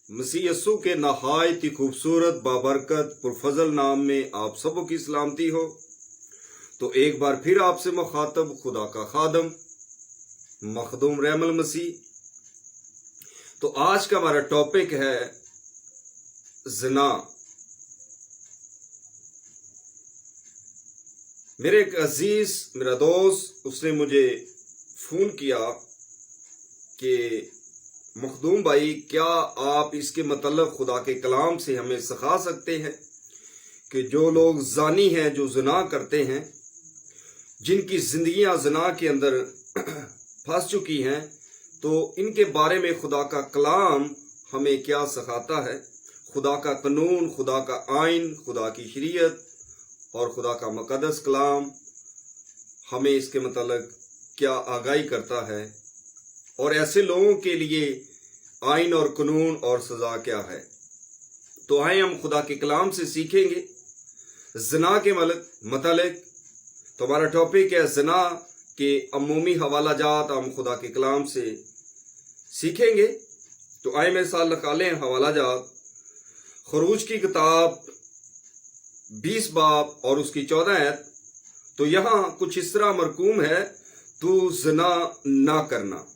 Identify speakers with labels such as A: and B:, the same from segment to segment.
A: मसीह यस्सु के नहायत ही खूबसूरत बाबरकत पुरफजल नाम में आप सबों की सलामती हो। तो एक बार फिर आपसे मुखातब खुदा का खादम मखदूम रहमल मसीह। तो आज का हमारा टॉपिक है ज़िना। मेरे एक अजीज मेरा दोस्त उसने मुझे फोन किया कि मखदूम भाई, क्या आप इसके मतलब खुदा के कलाम से हमें सिखा सकते हैं कि जो लोग जानी हैं, जो ज़िना करते हैं, जिनकी जिंदगियां ज़िना के अंदर फंस चुकी हैं, तो इनके बारे में खुदा का कलाम हमें क्या सिखाता है। खुदा का कानून, खुदा का आइन, खुदा की शरीयत और खुदा का मुकद्दस कलाम हमें इसके मतलब क्या आगाही करता है, और ऐसे लोगों के लिए आइन और कानून और सजा क्या है। तो आए हम खुदा के कलाम से सीखेंगे ज़िना के मतलब। तो हमारा टॉपिक है ज़िना के अमूमी हवाला जात हम खुदा के कलाम से सीखेंगे। तो आए मेरे साथ लगा लें हवाला जात। खरूज की किताब 20 बाब और उसकी 14 आयत। तो यहाँ कुछ इस तरह मरकूम है, तू ज़िना ना करना।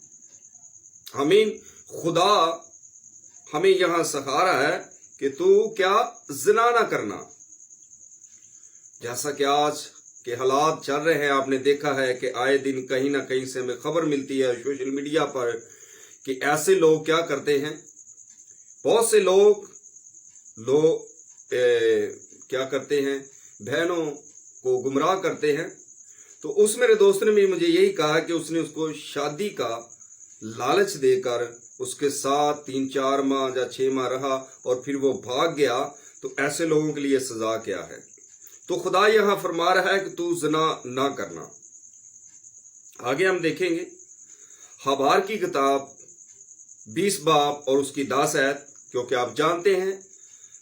A: आमीन। खुदा हमें यहां सिखा रहा है कि तू क्या ज़िना ना करना। जैसा कि आज के हालात चल रहे हैं, आपने देखा है कि आए दिन कहीं ना कहीं से हमें खबर मिलती है सोशल मीडिया पर कि ऐसे लोग क्या करते हैं। बहुत से लोग क्या करते हैं, बहनों को गुमराह करते हैं। तो उस मेरे दोस्त ने भी मुझे यही कहा कि उसने उसको शादी का लालच देकर उसके साथ 3-4 माह या 6 माह रहा और फिर वो भाग गया। तो ऐसे लोगों के लिए सजा क्या है। तो खुदा यहां फरमा रहा है कि तू ज़िना ना करना। आगे हम देखेंगे हबार की किताब 20 बाब और उसकी 10 आयत। क्योंकि आप जानते हैं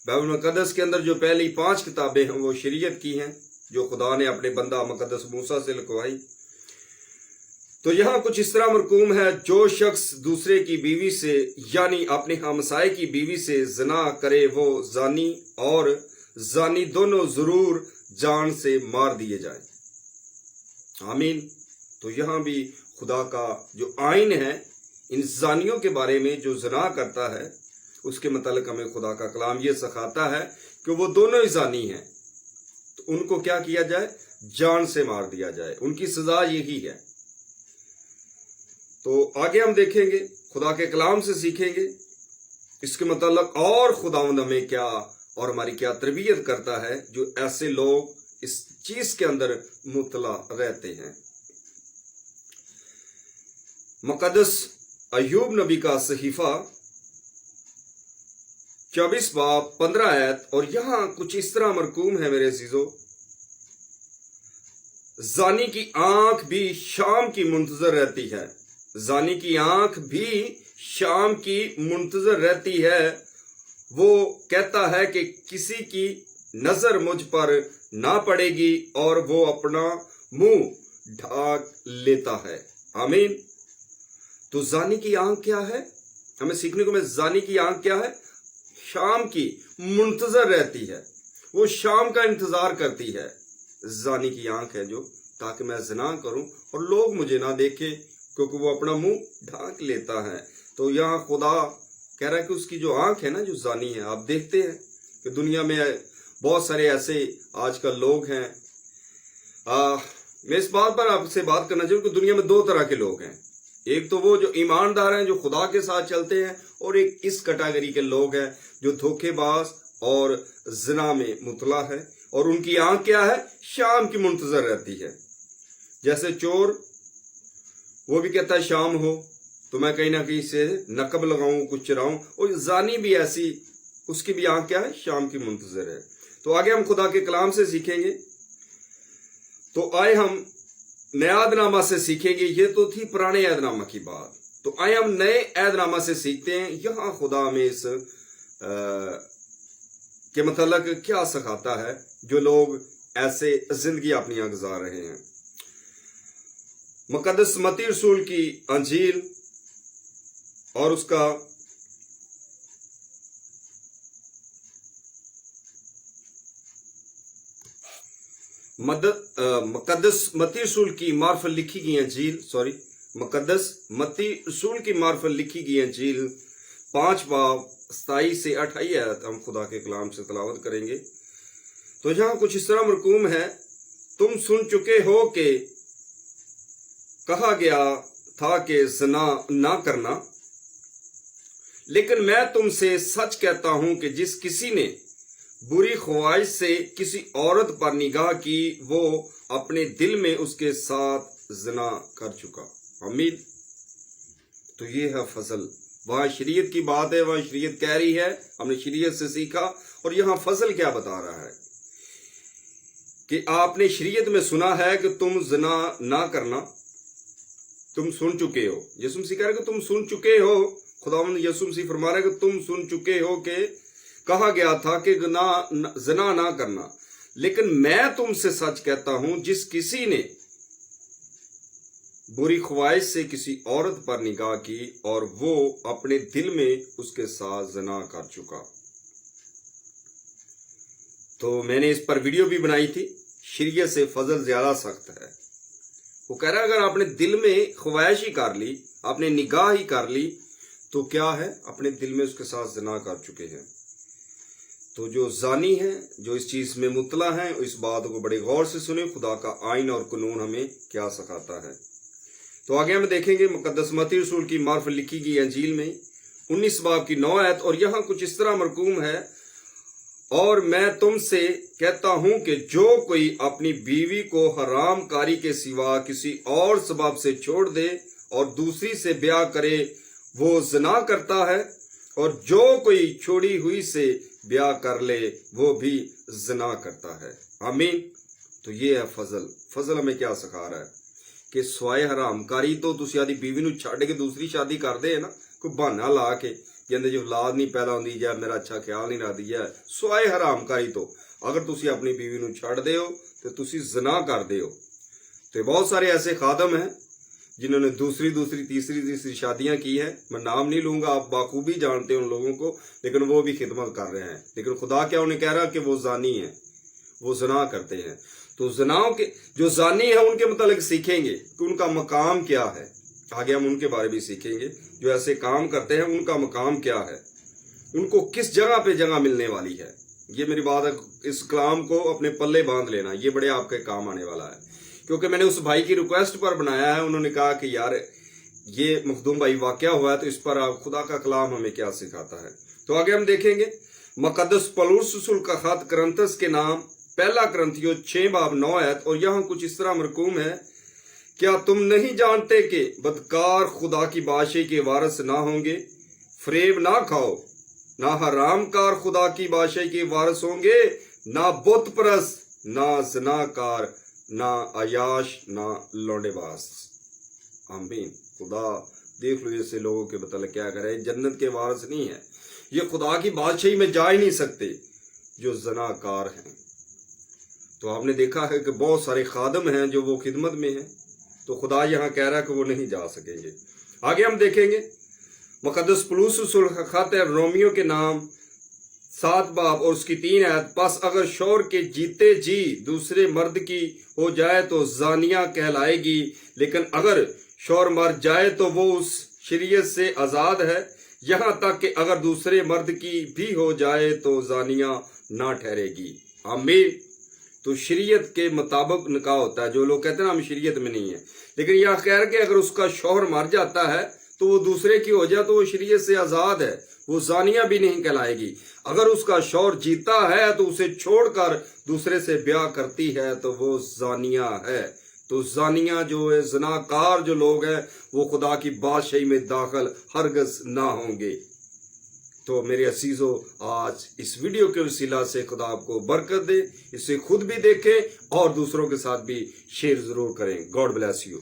A: बाइबल मुकद्दस के अंदर जो पहली 5 किताबें हैं वो शरीयत की हैं, जो खुदा ने अपने बंदा मुकद्दस मूसा से लिखवाई। तो यहां कुछ इस तरह मरकूम है, जो शख्स दूसरे की बीवी से यानी अपने हमसाए की बीवी से ज़िना करे वो जानी और जानी दोनों जरूर जान से मार दिए जाए। आमीन। तो यहां भी खुदा का जो आइन है इन जानियों के बारे में, जो ज़िना करता है उसके मतलब हमें खुदा का कलाम ये सिखाता है कि वो दोनों ही जानी हैं। तो उनको क्या किया जाए, जान से मार दिया जाए। उनकी सजा यही है। तो आगे हम देखेंगे, खुदा के कलाम से सीखेंगे इसके मतलब और खुदावंद हमें क्या और हमारी क्या तरबियत करता है जो ऐसे लोग इस चीज के अंदर मुतला रहते हैं। मुकद्दस अय्यूब नबी का सहीफा 24 बाब 15 आयत। और यहां कुछ इस तरह मरकूम है मेरे अजीजों, जानी की आंख भी शाम की मुंतजर रहती है। जानी की आंख भी शाम की मुंतजर रहती है। वो कहता है कि किसी की नजर मुझ पर ना पड़ेगी और वो अपना मुंह ढाक लेता है। आमीन। तो जानी की आंख क्या है, हमें सीखने को में जानी की आंख क्या है, शाम की मुंतजर रहती है। वो शाम का इंतजार करती है। जानी की आंख है जो, ताकि मैं ज़िना करूं और लोग मुझे ना देखें, क्योंकि वो अपना मुंह ढांक लेता है। तो यहाँ खुदा कह रहा है कि उसकी जो आंख है ना, जो जानी है। आप देखते हैं कि दुनिया में बहुत सारे ऐसे आजकल लोग हैं। मैं इस बात पर आपसे बात करना चाहूँ कि दुनिया में 2 तरह के लोग हैं। एक तो वो जो ईमानदार हैं, जो खुदा के साथ चलते हैं, और एक इस कैटेगरी के लोग हैं जो धोखेबाज और ज़िना में मुतला है। और उनकी आंख क्या है, शाम की मुंतजर रहती है। जैसे चोर, वो भी कहता है शाम हो तो मैं कहीं ना कहीं से नकब लगाऊं, कुछ चुराऊं। और जानी भी ऐसी, उसकी भी आंख क्या है, शाम की मुंतजर है। तो आगे हम खुदा के कलाम से सीखेंगे। तो आए हम नया अहदनामा से सीखेंगे। ये तो थी पुराने अहदनामा की बात। तो आए हम नए अहदनामा से सीखते हैं। यहां खुदा में इस के मतलब क्या सिखाता है जो लोग ऐसे जिंदगी अपनी गुजार रहे हैं। मुकद्दस मत्ती रसूल की अंजील और उसका मुकद्दस मत्ती रसूल की मार्फत लिखी गई अंजील मुकद्दस मत्ती रसूल की मार्फत लिखी गई अंजील 5 बाब 27 से 28 आयत हम खुदा के कलाम से तलावत करेंगे। तो यहाँ कुछ इस तरह मरकूम है, तुम सुन चुके हो कि कहा गया था कि ज़िना ना करना, लेकिन मैं तुमसे सच कहता हूं कि जिस किसी ने बुरी ख्वाहिश से किसी औरत पर निगाह की वो अपने दिल में उसके साथ ज़िना कर चुका। आमीन। तो ये है फजल। वहां शरीयत की बात है, वहां शरीयत कह रही है, हमने शरीयत से सीखा, और यहां फजल क्या बता रहा है कि आपने शरीयत में सुना है कि तुम ज़िना ना करना, तुम सुन चुके हो। यीशु मसीह कह रहे कि तुम सुन चुके हो, खुदावंद यीशु मसीह फरमा रहे कि तुम सुन चुके हो कि कहा गया था कि ज़िना ना करना, लेकिन मैं तुमसे सच कहता हूं जिस किसी ने बुरी ख्वाहिश से किसी औरत पर निगाह की और वो अपने दिल में उसके साथ ज़िना कर चुका। तो मैंने इस पर वीडियो भी बनाई थी। शरीयत से फजल ज्यादा सख्त है। वो कह रहा है अगर आपने दिल में ख्वाहिश ही कर ली, आपने निगाह ही कर ली, तो क्या है, अपने दिल में उसके साथ ज़िना कर चुके हैं। तो जो जानी है, जो इस चीज में मुतला है, इस बात को बड़े गौर से सुने। खुदा का आइन और कानून हमें क्या सिखाता है। तो आगे हम देखेंगे मुकद्दस मत्ती रसूल की मार्फत लिखी गई अंजील में 19 बाब की 9 आयत, और यहां कुछ इस तरह मरकूम है, और मैं तुमसे कहता हूं कि जो कोई अपनी बीवी को हराम कारी के सिवा किसी और सबब से छोड़ दे और दूसरी से ब्याह करे वो ज़िना करता है, और जो कोई छोड़ी हुई से ब्याह कर ले वो भी ज़िना करता है। आमीन। तो ये है फजल। फजल हमें क्या सिखा रहा है कि स्वाए हराम कारी तो तुसी आदी बीवी नूं छड्ड के दूसरी शादी करदे है ना, कोई बहाना ला के कहंदे जो औलाद नहीं पैदा होंदी या मेरा अच्छा ख्याल नहीं रखदी है, स्वाए हराम कारी तो अगर तुसी अपनी बीवी नूं छड्डदे हो तो तुसी ज़िना करदे हो। तो बहुत सारे ऐसे खादम हैं जिन्होंने दूसरी तीसरी शादियां की है। मैं नाम नहीं लूंगा, आप बाखूबी जानते हैं उन लोगों को, लेकिन वो भी खिदमत कर रहे हैं। लेकिन खुदा क्या उन्हें कह रहा कि वो जानी है, वो ज़िना करते हैं। तो ज़िनाओं के जो जानी है उनके मतलब सीखेंगे कि उनका मकाम क्या है। आगे हम उनके बारे में सीखेंगे जो ऐसे काम करते हैं, उनका मकाम क्या है, उनको किस जगह पे जगह मिलने वाली है। ये मेरी बात है, इस कलाम को अपने पल्ले बांध लेना, ये बड़े आपके काम आने वाला है। क्योंकि मैंने उस भाई की रिक्वेस्ट पर बनाया है, उन्होंने कहा कि यार ये मखदूम भाई वाकया हुआ है, तो इस पर आप खुदा का कलाम हमें क्या सिखाता है। तो आगे हम देखेंगे मुकद्दस पौलुस रसूल का खत करंथस के नाम 1 करंथियों 6 बाब 9 आयत, और यहाँ कुछ इस तरह मरकूम है, क्या तुम नहीं जानते कि बदकार खुदा की बादशाही के वारिस ना होंगे? फरेब ना खाओ, ना हरामकार खुदा की बादशाही के वारिस होंगे, ना बुत परस्त, ना ज़िनाकार, ना अयाश, ना लौंडेबाज। आमीन। खुदा देख लो ऐसे लोगों के मतलब क्या करे, जन्नत के वारिस नहीं है, ये खुदा की बादशाही में जा ही नहीं सकते जो ज़िनाकार हैं। तो आपने देखा है कि बहुत सारे खादम हैं जो वो खिदमत में हैं, तो खुदा यहाँ कह रहा है कि वो नहीं जा सकेंगे। आगे हम देखेंगे मुकद्दस पौलुस रसूल का खत है रोमियो के नाम 7 बाब और उसकी 3 आयत, बस अगर शौहर के जीते जी दूसरे मर्द की हो जाए तो जानिया कहलाएगी, लेकिन अगर शौहर मर जाए तो वो उस शरीयत से आजाद है, यहाँ तक कि अगर दूसरे मर्द की भी हो जाए तो जानिया ना ठहरेगी। आमीन। तो शरीयत के मुताबिक निकाह होता है। जो लोग कहते हैं ना हम शरीयत में नहीं है, लेकिन यह कह के अगर उसका शौहर मर जाता है तो वो दूसरे की हो जाए तो वो शरीयत से आजाद है, वो जानिया भी नहीं कहलाएगी। अगर उसका शौहर जीता है तो उसे छोड़कर दूसरे से ब्याह करती है तो वो जानिया है। तो जानिया जो है, ज़िनाकार जो लोग हैं, वो खुदा की बादशाही में दाखिल हरगज ना होंगे। तो मेरे असीजों, आज इस वीडियो के वसीला से खुदा आपको बरकत दे, इसे खुद भी देखें और दूसरों के साथ भी शेयर जरूर करें। God bless you.